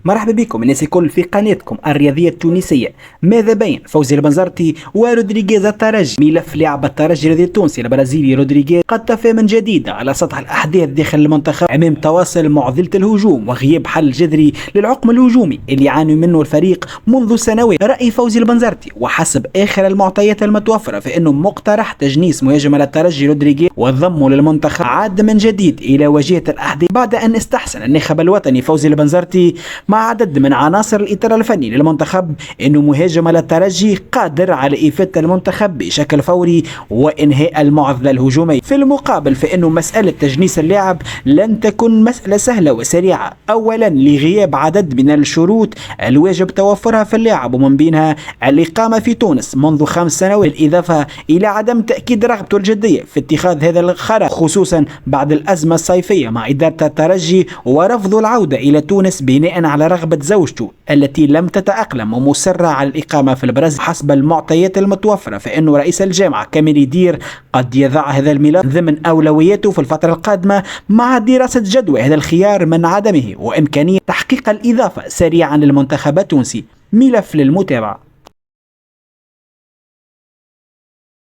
مرحبا بكم الناس الكل في قناتكم الرياضية التونسية. ماذا بين فوزي البنزرتي ورودريغيز الترجي؟ ملف لاعب الترجي الرياضي التونسي البرازيلي رودريغيز قد تفى من جديد على سطح الأحداث داخل المنتخب أمام تواصل معضلة الهجوم وغياب حل جذري للعقم الهجومي اللي يعاني منه الفريق منذ سنوات. رأي فوزي البنزرتي وحسب آخر المعطيات المتوفرة فإنه مقترح تجنيس مهاجم الترجي رودريغيز وضمه للمنتخب عاد من جديد إلى واجهة الأحداث بعد أن استحسن الناخب الوطني فوزي البنزرتي مع عدد من عناصر الإطار الفني للمنتخب أنه مهاجم الترجي قادر على إفادة المنتخب بشكل فوري وإنهاء المعضلة الهجومية. في المقابل فإنه مسألة تجنيس اللاعب لن تكون مسألة سهلة وسريعة، أولا لغياب عدد من الشروط الواجب توفرها في اللاعب ومن بينها الإقامة في تونس منذ 5 سنوات، بالإضافة إلى عدم تأكيد رغبته الجدية في اتخاذ هذا القرار خصوصا بعد الأزمة الصيفية مع إدارة الترجي ورفض العودة إلى تونس بناء على رغبة زوجته التي لم تتأقلم ومصرة على الإقامة في البرازيل. حسب المعطيات المتوفرة فإنه رئيس الجامعة كامل يدير قد يضع هذا الملف ضمن أولوياته في الفترة القادمة مع دراسة جدوى هذا الخيار من عدمه وإمكانية تحقيق الإضافة سريعا للمنتخب التونسي. ملف للمتابعة.